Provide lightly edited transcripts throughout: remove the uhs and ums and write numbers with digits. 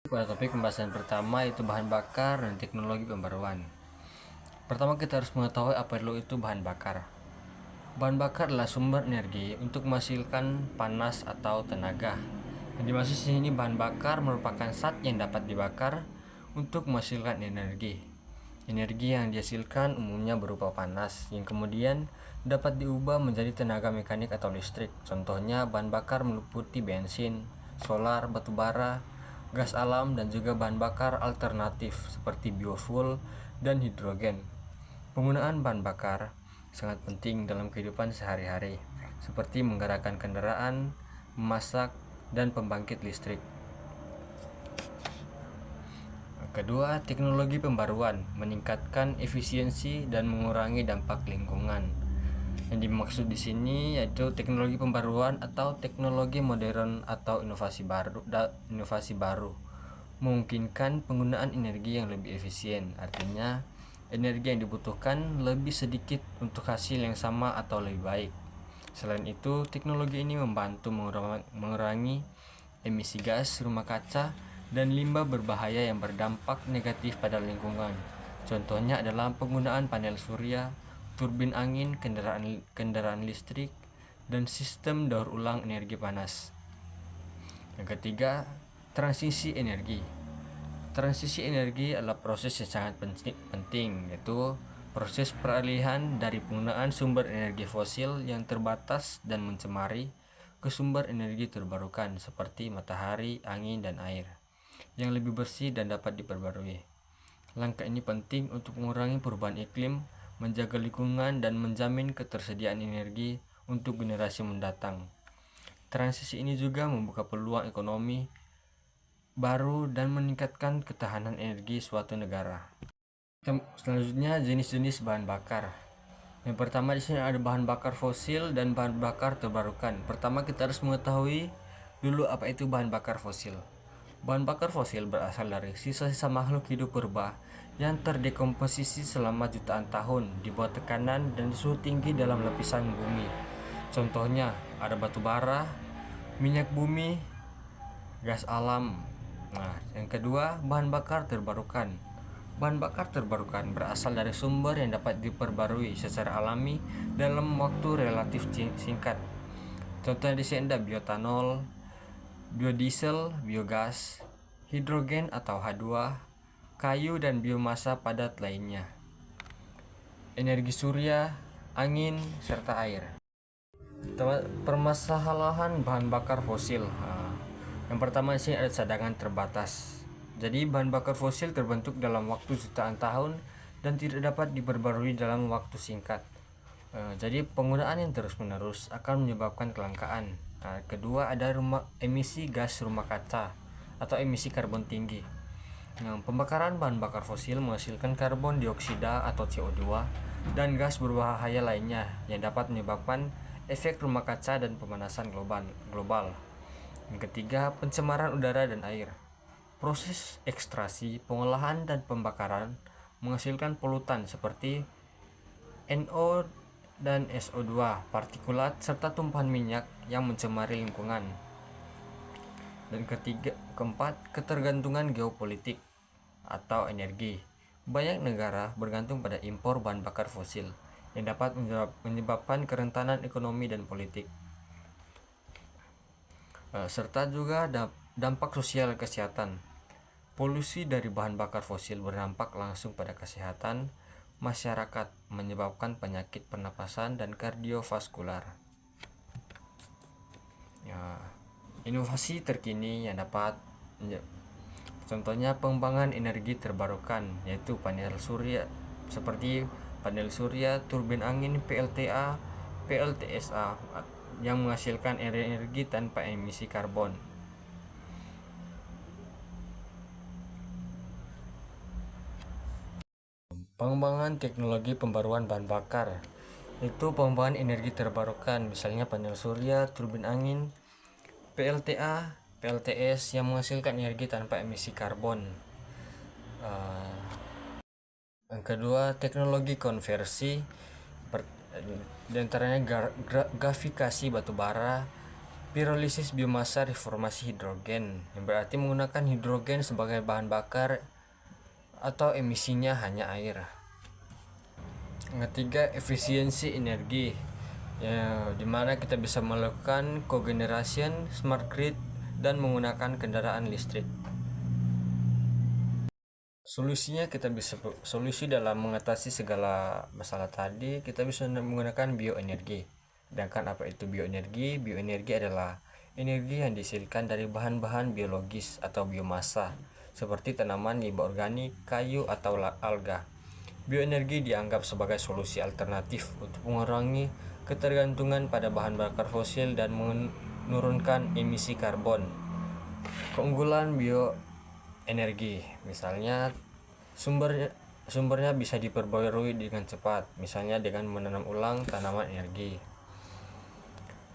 Pada topik pembahasan pertama itu bahan bakar dan teknologi pembaruan. Pertama kita harus mengetahui apa dulu itu bahan bakar. Bahan bakar adalah sumber energi untuk menghasilkan panas atau tenaga. Yang dimaksud di sini bahan bakar merupakan zat yang dapat dibakar untuk menghasilkan energi. Energi yang dihasilkan umumnya berupa panas yang kemudian dapat diubah menjadi tenaga mekanik atau listrik. Contohnya bahan bakar meliputi bensin, solar, batu bara, gas alam, dan juga bahan bakar alternatif seperti biofuel dan hidrogen. Penggunaan bahan bakar sangat penting dalam kehidupan sehari-hari, seperti menggerakkan kendaraan, memasak, dan pembangkit listrik. Kedua, teknologi pembaruan meningkatkan efisiensi dan mengurangi dampak lingkungan. Yang dimaksud di sini yaitu teknologi pembaruan atau teknologi modern atau inovasi baru memungkinkan penggunaan energi yang lebih efisien. Artinya, energi yang dibutuhkan lebih sedikit untuk hasil yang sama atau lebih baik. Selain itu, teknologi ini membantu mengurangi emisi gas rumah kaca dan limbah berbahaya yang berdampak negatif pada lingkungan. Contohnya adalah penggunaan panel surya, turbin angin, kendaraan listrik, dan sistem daur ulang energi panas. Yang ketiga, transisi energi. Transisi energi adalah proses yang sangat penting, yaitu proses peralihan dari penggunaan sumber energi fosil yang terbatas dan mencemari ke sumber energi terbarukan seperti matahari, angin, dan air yang lebih bersih dan dapat diperbarui. Langkah ini penting untuk mengurangi perubahan iklim, menjaga lingkungan, dan menjamin ketersediaan energi untuk generasi mendatang. Transisi ini juga membuka peluang ekonomi baru dan meningkatkan ketahanan energi suatu negara. Selanjutnya, jenis-jenis bahan bakar. Yang pertama di sini ada bahan bakar fosil dan bahan bakar terbarukan. Pertama kita harus mengetahui dulu apa itu bahan bakar fosil. Bahan bakar fosil berasal dari sisa-sisa makhluk hidup purba yang terdekomposisi selama jutaan tahun di bawah tekanan dan suhu tinggi dalam lapisan bumi. Contohnya ada batu bara, minyak bumi, gas alam. Nah, yang kedua, bahan bakar terbarukan. Bahan bakar terbarukan berasal dari sumber yang dapat diperbarui secara alami dalam waktu relatif singkat. Contohnya di sini ada bioetanol, biodiesel, biogas, hidrogen atau H2, kayu, dan biomasa padat lainnya. Energi surya, angin, serta air. Permasalahan bahan bakar fosil. Yang pertama di sini ada cadangan terbatas. Jadi bahan bakar fosil terbentuk dalam waktu jutaan tahun dan tidak dapat diperbarui dalam waktu singkat. Jadi penggunaan yang terus-menerus akan menyebabkan kelangkaan. Kedua ada emisi gas rumah kaca atau emisi karbon tinggi. Pembakaran bahan bakar fosil menghasilkan karbon dioksida atau CO2 dan gas berbahaya lainnya yang dapat menyebabkan efek rumah kaca dan pemanasan global. Yang ketiga, pencemaran udara dan air. Proses ekstraksi, pengolahan, dan pembakaran menghasilkan polutan seperti NO dan SO2, partikulat, serta tumpahan minyak yang mencemari lingkungan. Dan keempat, ketergantungan geopolitik atau energi. Banyak negara bergantung pada impor bahan bakar fosil yang dapat menyebabkan kerentanan ekonomi dan politik. Serta juga dampak sosial kesehatan. Polusi dari bahan bakar fosil berdampak langsung pada kesehatan masyarakat, menyebabkan penyakit pernapasan dan kardiovaskular. Inovasi terkini yang dapat contohnya pengembangan energi terbarukan, yaitu panel surya seperti panel surya, turbin angin, PLTA, PLTSA yang menghasilkan energi tanpa emisi karbon. Pengembangan teknologi pembaruan bahan bakar itu pengembangan energi terbarukan, misalnya panel surya, turbin angin, PLTA, PLTS yang menghasilkan energi tanpa emisi karbon. Yang kedua, teknologi konversi, diantaranya gasifikasi batu bara, Pirolisis biomasa reformasi hidrogen, yang berarti menggunakan hidrogen sebagai bahan bakar atau emisinya hanya air. Yang ketiga, efisiensi energi, ya, dimana kita bisa melakukan cogeneration, smart grid, dan menggunakan kendaraan listrik. Solusi dalam mengatasi segala masalah tadi, kita bisa menggunakan bioenergi. Sedangkan apa itu bioenergi? Bioenergi adalah energi yang dihasilkan dari bahan-bahan biologis atau biomasa, seperti tanaman, limbah organik, kayu, atau alga. Bioenergi dianggap sebagai solusi alternatif untuk mengurangi ketergantungan pada bahan bakar fosil dan menurunkan emisi karbon. Keunggulan bioenergi, misalnya sumbernya bisa diperbarui dengan cepat, misalnya dengan menanam ulang tanaman energi.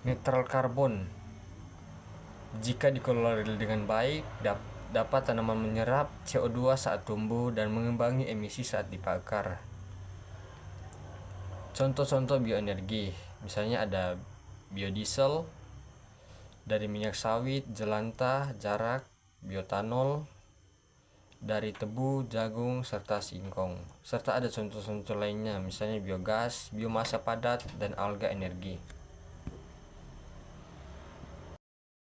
Netral karbon, jika dikelola dengan baik, dapat tanaman menyerap CO2 saat tumbuh dan mengimbangi emisi saat dibakar. Contoh-contoh bioenergi, misalnya ada biodiesel dari minyak sawit, jelantah, jarak, biotanol dari tebu, jagung, serta singkong. Serta ada contoh-contoh lainnya, misalnya biogas, biomasa padat, dan alga energi.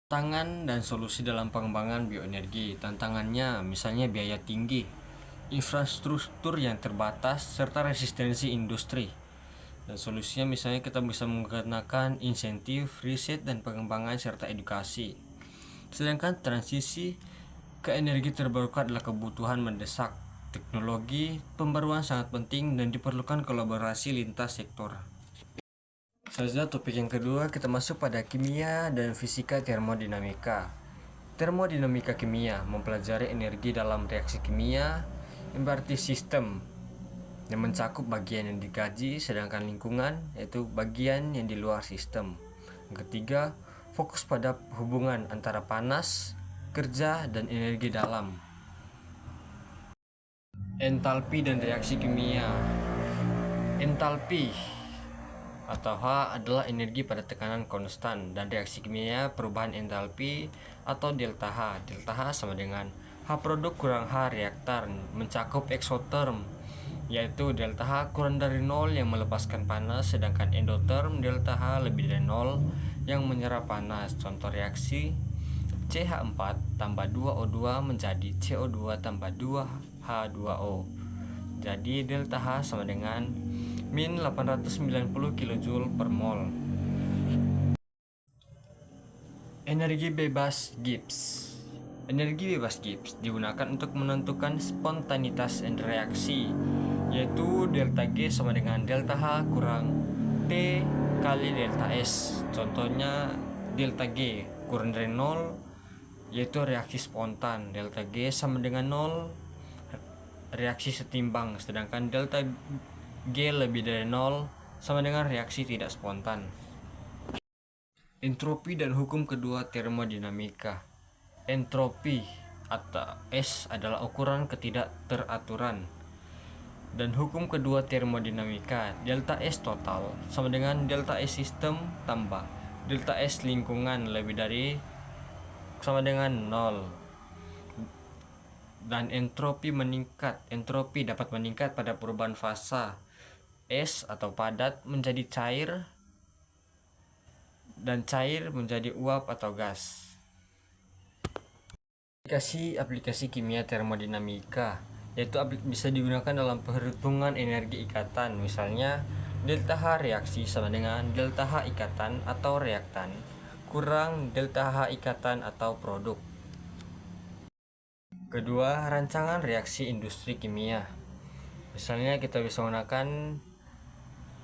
Tantangan dan solusi dalam pengembangan bioenergi. Tantangannya misalnya biaya tinggi, infrastruktur yang terbatas, serta resistensi industri. Dan solusinya misalnya kita bisa menggunakan insentif, riset, dan pengembangan serta edukasi. Sedangkan transisi ke energi terbarukan adalah kebutuhan mendesak. Teknologi pembaruan sangat penting dan diperlukan kolaborasi lintas sektor. Selanjutnya topik yang kedua, kita masuk pada kimia dan fisika termodinamika. Termodinamika kimia mempelajari energi dalam reaksi kimia, yang berarti sistem yang mencakup bagian yang digaji, sedangkan lingkungan yaitu bagian yang di luar sistem. Yang ketiga, fokus pada hubungan antara panas, kerja, dan energi dalam. Entalpi dan reaksi kimia. Entalpi atau H adalah energi pada tekanan konstan, dan reaksi kimia perubahan entalpi atau delta H. Delta H sama dengan H produk kurang H reaktan, mencakup eksoterm, yaitu delta H kurang dari 0 yang melepaskan panas, sedangkan endoterm delta H lebih dari 0 yang menyerap panas. Contoh reaksi CH4 tambah 2O2 menjadi CO2 tambah 2H2O. Jadi delta H sama dengan min 890 kJ per mol. Energi bebas Gibbs. Energi bebas Gibbs digunakan untuk menentukan spontanitas reaksi, yaitu delta G sama dengan delta H kurang P kali delta S. Contohnya delta G kurang dari 0 yaitu reaksi spontan, delta G sama dengan 0 reaksi setimbang, sedangkan delta G lebih dari 0 sama dengan reaksi tidak spontan. Entropi dan hukum kedua termodinamika. Entropi atau S adalah ukuran ketidakteraturan. Dan hukum kedua termodinamika, delta S total sama dengan delta S sistem tambah delta S lingkungan lebih dari sama dengan 0. Dan entropi meningkat. Entropi dapat meningkat pada perubahan fasa es atau padat menjadi cair dan cair menjadi uap atau gas. Aplikasi kimia termodinamika, yaitu bisa digunakan dalam perhitungan energi ikatan, misalnya delta H reaksi sama dengan delta H ikatan atau reaktan kurang delta H ikatan atau produk. Kedua, rancangan reaksi industri kimia. Misalnya kita bisa menggunakan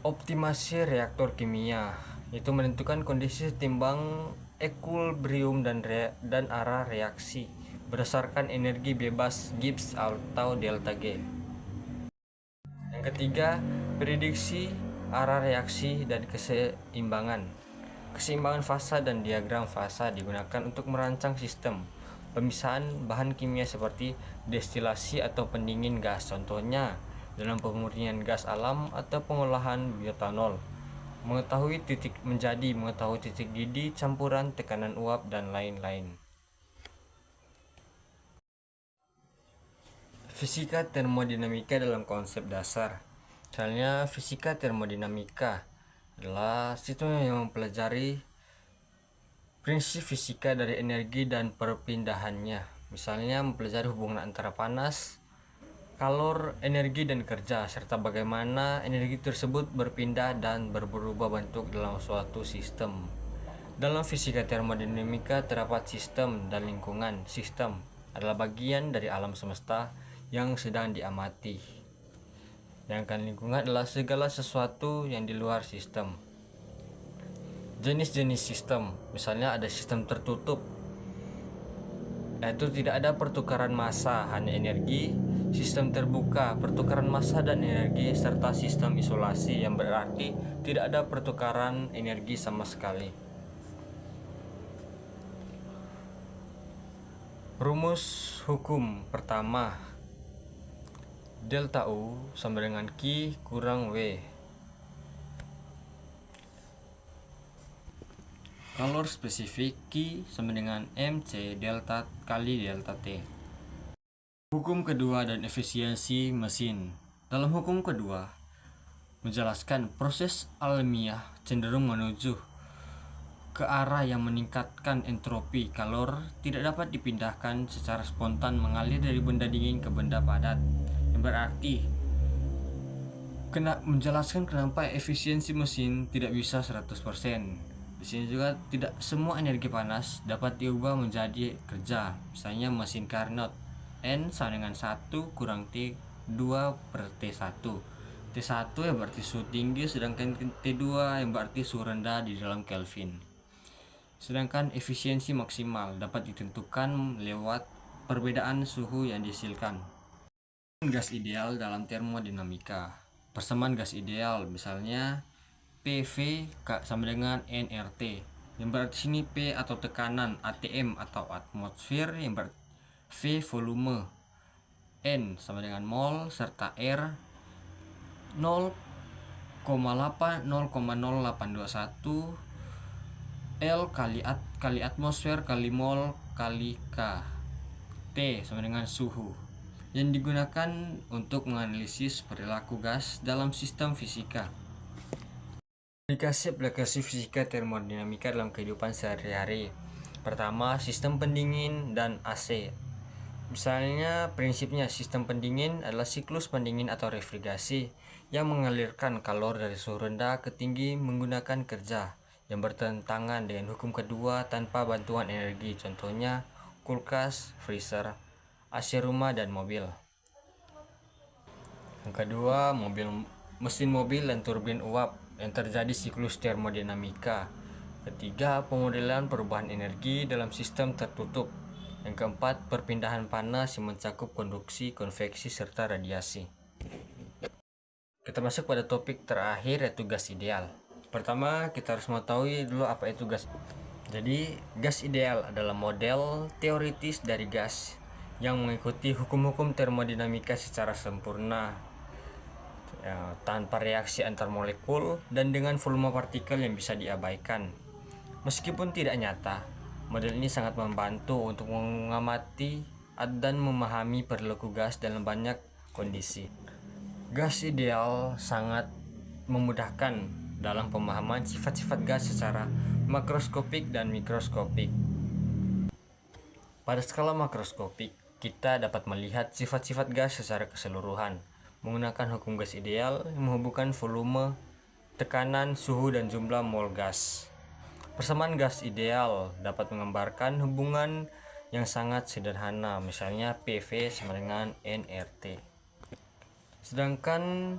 optimasi reaktor kimia, yaitu menentukan kondisi setimbang ekuilibrium dan arah reaksi berdasarkan energi bebas Gibbs atau delta G. Yang ketiga, prediksi arah reaksi dan keseimbangan. Keseimbangan fasa dan diagram fasa digunakan untuk merancang sistem pemisahan bahan kimia seperti destilasi atau pendingin gas, contohnya dalam pemurnian gas alam atau pengolahan biotanol. mengetahui titik didih, campuran, tekanan uap, dan lain-lain. Fisika termodinamika dalam konsep dasar. Misalnya fisika termodinamika adalah sistem yang mempelajari prinsip fisika dari energi dan perpindahannya. Misalnya mempelajari hubungan antara panas, kalor, energi, dan kerja, serta bagaimana energi tersebut berpindah dan berubah bentuk dalam suatu sistem. Dalam fisika termodinamika terdapat sistem dan lingkungan. Sistem adalah bagian dari alam semesta yang sedang diamati. Sedangkan lingkungan adalah segala sesuatu yang di luar sistem. Jenis-jenis sistem, misalnya ada sistem tertutup, yaitu tidak ada pertukaran massa, hanya energi. Sistem terbuka, pertukaran massa dan energi, serta sistem isolasi, yang berarti tidak ada pertukaran energi sama sekali. Rumus hukum pertama, delta U sama dengan Q kurang W. Kalor spesifik Q sama dengan MC delta kali delta T. Hukum kedua dan efisiensi mesin. Dalam hukum kedua, menjelaskan proses alamiah cenderung menuju ke arah yang meningkatkan entropi. Kalor tidak dapat dipindahkan secara spontan mengalir dari benda dingin ke benda padat, yang berarti menjelaskan kenapa efisiensi mesin tidak bisa 100%. Di sini juga tidak semua energi panas dapat diubah menjadi kerja. Misalnya mesin Carnot, N sama dengan 1 kurang T 2 per T1. T1 yang berarti suhu tinggi, sedangkan T2 yang berarti suhu rendah di dalam Kelvin. Sedangkan efisiensi maksimal dapat ditentukan lewat perbedaan suhu yang dihasilkan. Gas ideal dalam termodinamika. Persamaan gas ideal misalnya PV sama dengan nRT, yang berarti sini P atau tekanan, ATM atau atmosfer, yang berarti V volume, N sama dengan mol, serta R 0,0821 L kali atmosfer kali mol kali K. T sama dengan suhu, yang digunakan untuk menganalisis perilaku gas dalam sistem fisika. Aplikasi fisika termodinamika dalam kehidupan sehari-hari. Pertama, sistem pendingin dan AC. Misalnya prinsipnya sistem pendingin adalah siklus pendingin atau refrigerasi yang mengalirkan kalor dari suhu rendah ke tinggi menggunakan kerja, yang bertentangan dengan hukum kedua tanpa bantuan energi, contohnya kulkas, freezer, AC rumah, dan mobil. Yang kedua, mesin mobil dan turbin uap yang terjadi siklus termodinamika. Ketiga, pemodelan perubahan energi dalam sistem tertutup. Yang keempat, perpindahan panas yang mencakup konduksi, konveksi, serta radiasi. Kita masuk pada topik terakhir, yaitu gas ideal. Pertama, kita harus mengetahui dulu apa itu gas. Jadi, gas ideal adalah model teoritis dari gas yang mengikuti hukum-hukum termodinamika secara sempurna, tanpa reaksi antar molekul dan dengan volume partikel yang bisa diabaikan. Meskipun tidak nyata, model ini sangat membantu untuk mengamati dan memahami perilaku gas dalam banyak kondisi. Gas ideal sangat memudahkan dalam pemahaman sifat-sifat gas secara makroskopik dan mikroskopik. Pada skala makroskopik, kita dapat melihat sifat-sifat gas secara keseluruhan menggunakan hukum gas ideal yang menghubungkan volume, tekanan, suhu, dan jumlah mol gas. Persamaan gas ideal dapat menggambarkan hubungan yang sangat sederhana, misalnya PV sama dengan nRT. Sedangkan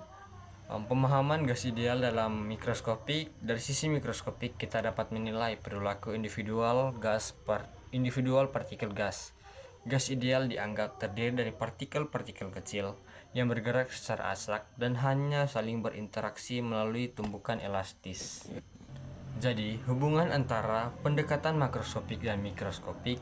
pemahaman gas ideal dalam mikroskopik, dari sisi mikroskopik kita dapat menilai perilaku individual partikel gas. Gas ideal dianggap terdiri dari partikel-partikel kecil yang bergerak secara abstrak dan hanya saling berinteraksi melalui tumbukan elastis. Jadi, hubungan antara pendekatan makroskopik dan mikroskopik,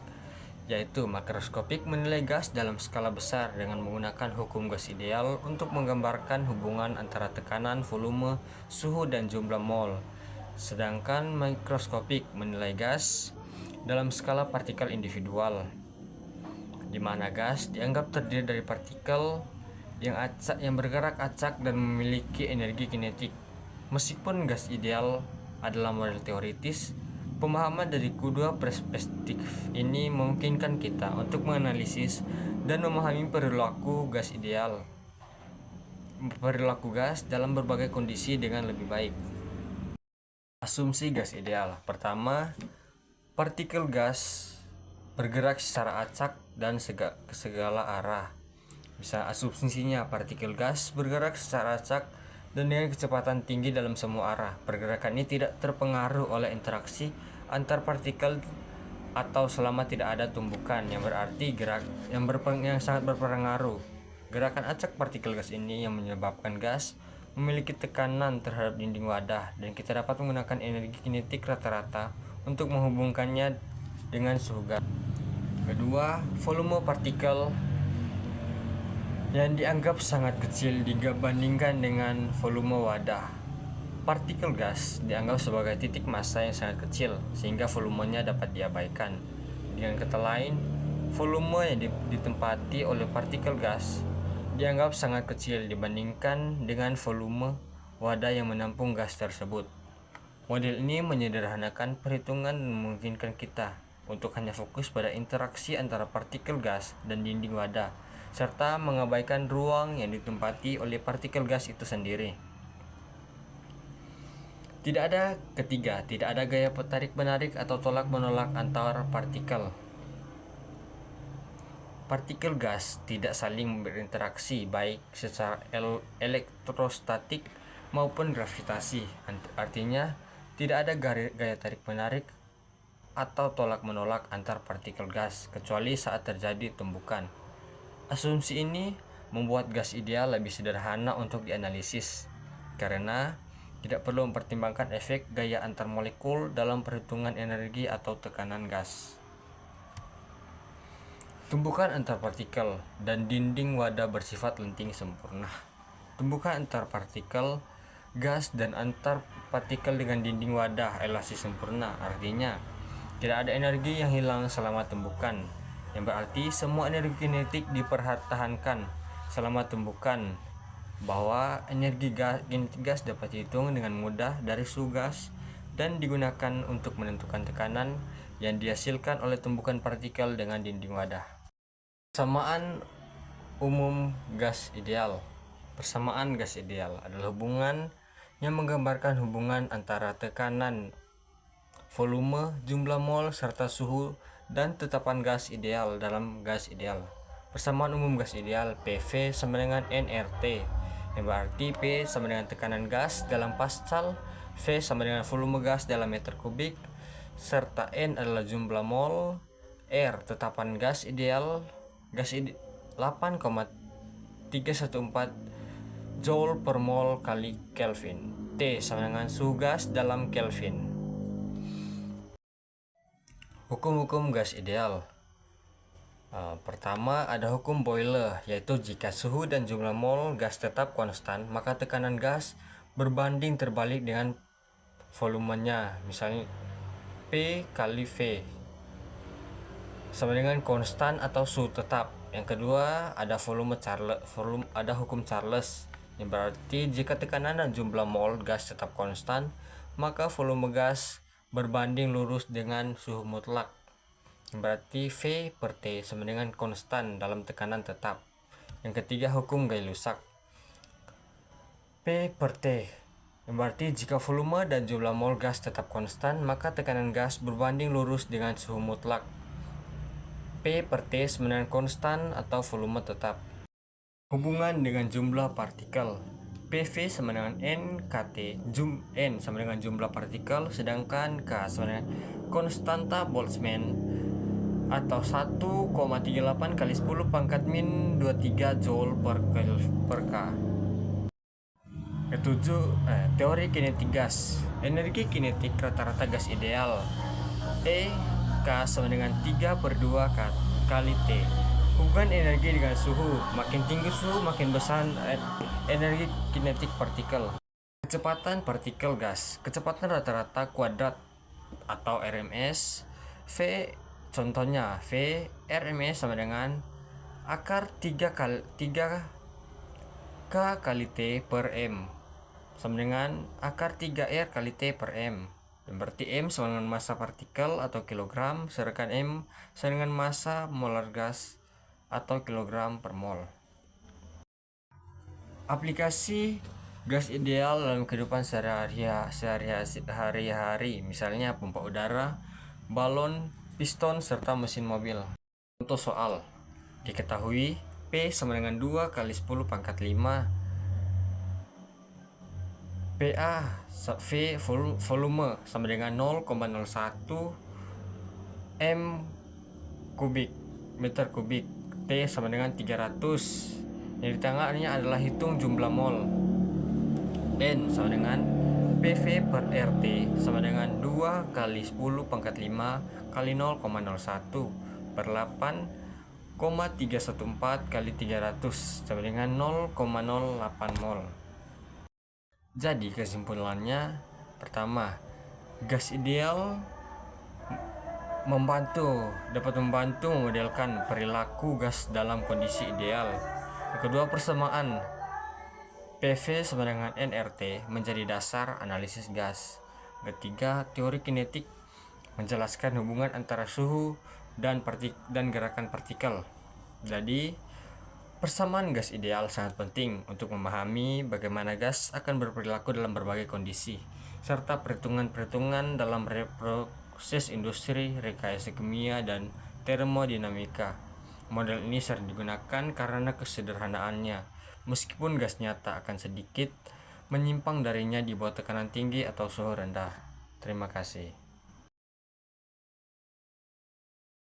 yaitu makroskopik menilai gas dalam skala besar dengan menggunakan hukum gas ideal untuk menggambarkan hubungan antara tekanan, volume, suhu, dan jumlah mol. sedangkan mikroskopik menilai gas dalam skala partikel individual, di mana gas dianggap terdiri dari partikel yang bergerak acak dan memiliki energi kinetik. Meskipun gas ideal adalah model teoritis, pemahaman dari kedua perspektif ini memungkinkan kita untuk menganalisis dan memahami perilaku gas dalam berbagai kondisi dengan lebih baik. Asumsi gas ideal. Pertama, partikel gas bergerak secara acak dan ke segala arah. Bisa asumsinya partikel gas bergerak secara acak dan dengan kecepatan tinggi dalam semua arah. Pergerakan ini tidak terpengaruh oleh interaksi antar partikel atau selama tidak ada tumbukan, yang berarti yang sangat berpengaruh. Gerakan acak partikel gas ini yang menyebabkan gas memiliki tekanan terhadap dinding wadah, dan kita dapat menggunakan energi kinetik rata-rata untuk menghubungkannya dengan suhu gas. Kedua, volume partikel yang dianggap sangat kecil dibandingkan dengan volume wadah. Partikel gas dianggap sebagai titik massa yang sangat kecil, sehingga volumenya dapat diabaikan. Dengan kata lain, volume yang ditempati oleh partikel gas dianggap sangat kecil dibandingkan dengan volume wadah yang menampung gas tersebut. Model ini menyederhanakan perhitungan dan memungkinkan kita untuk hanya fokus pada interaksi antara partikel gas dan dinding wadah, serta mengabaikan ruang yang ditempati oleh partikel gas itu sendiri. Ketiga, tidak ada gaya tarik-menarik atau tolak-menolak antar partikel. Partikel gas tidak saling berinteraksi baik secara elektrostatik maupun gravitasi. Artinya, tidak ada gaya tarik-menarik atau tolak-menolak antar partikel gas kecuali saat terjadi tumbukan. Asumsi ini membuat gas ideal lebih sederhana untuk dianalisis karena tidak perlu mempertimbangkan efek gaya antar molekul dalam perhitungan energi atau tekanan gas. Tumbukan antar partikel dan dinding wadah bersifat lenting sempurna. Tumbukan antar partikel gas dan antar partikel dengan dinding wadah elastis sempurna, artinya tidak ada energi yang hilang selama tumbukan, yang berarti semua energi kinetik dipertahankan selama tumbukan, bahwa energi kinetik gas dapat dihitung dengan mudah dari suhu gas dan digunakan untuk menentukan tekanan yang dihasilkan oleh tumbukan partikel dengan dinding wadah. Persamaan umum gas ideal. Persamaan gas ideal adalah hubungan yang menggambarkan hubungan antara tekanan, volume, jumlah mol, serta suhu dan tetapan gas ideal dalam gas ideal. Persamaan umum gas ideal PV sama dengan nRT, yang berarti P sama dengan tekanan gas dalam pascal, V sama dengan volume gas dalam meter kubik, serta N adalah jumlah mol, R tetapan gas ideal 8,314 Joule per mol kali Kelvin, T sama dengan suhu gas dalam Kelvin. Hukum-hukum gas ideal. Pertama, ada hukum Boyle, yaitu jika suhu dan jumlah mol gas tetap konstan, maka tekanan gas berbanding terbalik dengan volumenya. Misalnya P kali V sama dengan konstan atau suhu tetap. Yang kedua, ada hukum Charles, yang berarti jika tekanan dan jumlah mol gas tetap konstan, maka volume gas berbanding lurus dengan suhu mutlak, yang berarti V per T sama dengan konstan dalam tekanan tetap. Yang ketiga, hukum Gay-Lussac, P per T, yang berarti jika volume dan jumlah mol gas tetap konstan, maka tekanan gas berbanding lurus dengan suhu mutlak, P per T sama dengan konstan atau volume tetap. Hubungan dengan jumlah partikel. PV sama dengan NKT, N sama dengan jumlah partikel, sedangkan K sama dengan konstanta Boltzmann atau 1,38 kali 10 pangkat min 23 Joule per K. Ketujuh, teori kinetik gas. Energi kinetik rata-rata gas ideal K sama dengan 3/2 kali T. Hubungan energi dengan suhu. Makin tinggi suhu, makin besar energi kinetik partikel. Kecepatan partikel gas. Kecepatan rata-rata kuadrat atau RMS. V contohnya V RMS sama dengan akar 3 K kali T per M sama dengan akar 3R kali T per M. Berarti M sama dengan massa partikel atau kilogram, sedangkan M sama dengan massa molar gas atau kilogram per mol. Aplikasi gas ideal dalam kehidupan sehari-hari, misalnya pompa udara, balon, piston, serta mesin mobil. Contoh soal, diketahui P sama dengan 2 kali 10 pangkat 5 PA V volume sama dengan 0,01 M kubik meter kubik. T sama dengan 300. Yang di tengahnya adalah hitung jumlah mol. N sama dengan PV per RT sama dengan 2 kali 10 pangkat 5 kali 0,01 per 8,314 kali 300 sama dengan 0,08 mol. Jadi kesimpulannya, pertama, gas ideal dapat membantu memodelkan perilaku gas dalam kondisi ideal. Yang kedua, persamaan PV sama dengan nRT menjadi dasar analisis gas. Ketiga, teori kinetik menjelaskan hubungan antara suhu dan gerakan partikel. Jadi, persamaan gas ideal sangat penting untuk memahami bagaimana gas akan berperilaku dalam berbagai kondisi, serta perhitungan-perhitungan dalam proses industri, rekayasa kimia, dan termodinamika. Model ini sering digunakan karena kesederhanaannya, meskipun gas nyata akan sedikit menyimpang darinya di bawah tekanan tinggi atau suhu rendah. Terima kasih.